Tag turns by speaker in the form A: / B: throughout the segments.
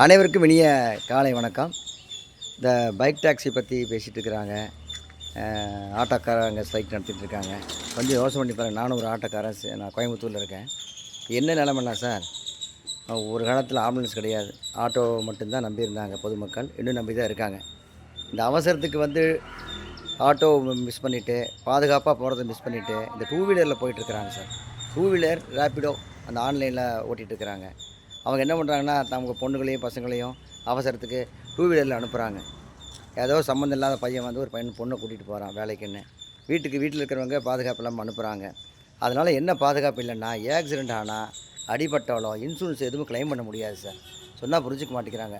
A: அனைவருக்கும் இனிய காலை வணக்கம். இந்த பைக் டாக்ஸி பற்றி பேசிகிட்டு இருக்கிறாங்க. ஆட்டோக்காரங்க ஸ்ட்ரைக் நடத்திட்டு இருக்காங்க. கொஞ்சம் யோசனை பண்ணி பாருங்கள். நானும் ஒரு ஆட்டோக்காரன். நான் கோயம்புத்தூரில் இருக்கேன். என்ன நிலமைனா சார், ஒரு காலத்தில் ஆம்புலன்ஸ் கிடையாது, ஆட்டோ மட்டும்தான் நம்பியிருந்தாங்க பொதுமக்கள். இன்னும் நம்பி தான் இருக்காங்க. இந்த அவசரத்துக்கு ஆட்டோ மிஸ் பண்ணிவிட்டு, பாதுகாப்பாக போகிறத மிஸ் பண்ணிவிட்டு இந்த டூ வீலரில் போயிட்டுருக்குறாங்க சார். டூ வீலர் ரேப்பிடோ அந்த ஆன்லைனில் ஓட்டிகிட்ருக்குறாங்க. அவங்க என்ன பண்ணுறாங்கன்னா, அவங்க பொண்ணுகளையும் பசங்களையும் அவசரத்துக்கு டூ வீலரில் அனுப்புகிறாங்க. ஏதோ சம்மந்தம் இல்லாத பையன் ஒரு பொண்ணை கூட்டிகிட்டு போகிறான் வேலைக்குன்னு. வீட்டில் இருக்கிறவங்க பாதுகாப்பு இல்லாமல் அனுப்புகிறாங்க. அதனால் என்ன பாதுகாப்பு இல்லைன்னா, ஆக்சிடெண்ட் ஆனால் அடிபட்டாலும் இன்சூரன்ஸ் எதுவும் க்ளைம் பண்ண முடியாது சார். சொன்னால் புரிஞ்சிக்க மாட்டேங்கிறாங்க.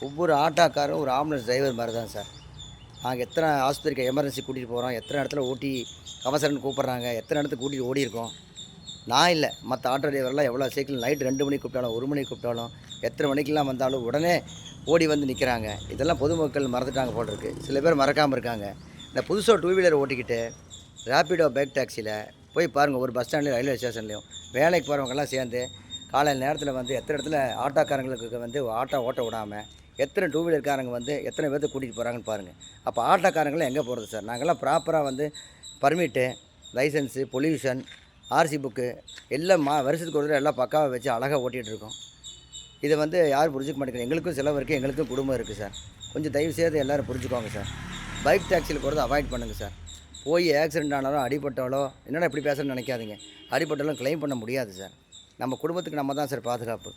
A: ஒவ்வொரு ஆட்டோக்காரும் ஒரு ஆம்புலன்ஸ் டிரைவர் மாதிரி தான் சார். நாங்கள் எத்தனை ஆஸ்பத்திரிக்கு எமர்ஜென்சி கூட்டிகிட்டு போகிறோம், எத்தனை இடத்துல ஓட்டி அவசரம்னு கூப்பிட்றாங்க, எத்தனை இடத்துக்கு கூட்டிகிட்டு ஓடிருக்கோம். நான் இல்லை, மற்ற ஆட்டோ டிரைவர்லாம் எவ்வளோ சைக்கிள் நைட் 2 மணிக்கு கூப்பிட்டாலும் 1 மணிக்கு கூப்பிட்டாலும் எத்தனை மணிக்கெலாம் வந்தாலும் உடனே ஓடி வந்து நிற்கிறாங்க. இதெல்லாம் பொதுமக்கள் மறந்துட்டாங்க போல் இருக்குது. சில பேர் மறக்காமல் இருக்காங்க. இந்த புதுசாக டூ வீலர் ஓட்டிக்கிட்டு ரேப்பிடோ பைக் டாக்ஸியில் போய் பாருங்கள். ஒரு பஸ் ஸ்டாண்ட்லேயும் ரயில்வே ஸ்டேஷன்லேயும் வேலைக்கு போகிறவங்கெல்லாம் சேர்ந்து காலையில் நேரத்தில் எத்தனை இடத்துல ஆட்டோக்காரங்களுக்கு ஆட்டோ ஓட்ட விடாமல் எத்தனை டூ வீலர்காரங்க எத்தனை பேர்த்த கூட்டிகிட்டு போகிறாங்கன்னு பாருங்கள். அப்போ ஆட்டோக்காரங்களாம் எங்கே போகிறது சார்? நாங்கள்லாம் ப்ராப்பராக permit, licence, pollution, RC book எல்லாம் வருஷத்துக்கு ஒரு தடவை எல்லாம் பக்காவாக வச்சு அழகாக ஓட்டிகிட்ருக்கோம். இதை யாரும் புரிஞ்சிக்க மாட்டேங்கிறாங்க. எங்களுக்கும் செலவு இருக்குது, எங்களுக்கும் குடும்பம் இருக்குது சார். கொஞ்சம் தயவுசெய்து எல்லோரும் புரிஞ்சுக்கோங்க சார். பைக் டாக்ஸியில் போகிறத அவாய்ட் பண்ணுங்கள் சார். போய் ஆக்சிடெண்ட் ஆனாலும் அடிபட்டாலோ என்னென்னா இப்படி பேசுகிறேன்னு நினைக்காதீங்க. அடிபட்டாலும் க்ளைம் பண்ண முடியாது சார். நம்ம குடும்பத்துக்கு நம்ம தான் சார் பாதுகாப்பு.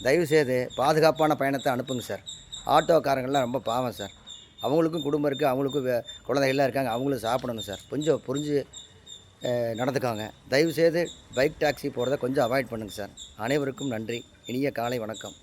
A: தயவுசெய்து பாதுகாப்பான பயணத்தை அனுப்புங்க சார். ஆட்டோக்காரங்கள்லாம் ரொம்ப பாவம் சார். அவங்களுக்கும் குடும்பம் இருக்குது, அவங்களுக்கும் குழந்தைகள்லாம் இருக்காங்க, அவங்களும் சாப்பிடணும் சார். கொஞ்சம் புரிஞ்சு நடந்துக்காங்க. தயவுசெய்து பைக் டாக்ஸி போகிறத கொஞ்சம் அவாய்ட் பண்ணுங்கள் சார். அனைவருக்கும் நன்றி. இனிய காலை வணக்கம்.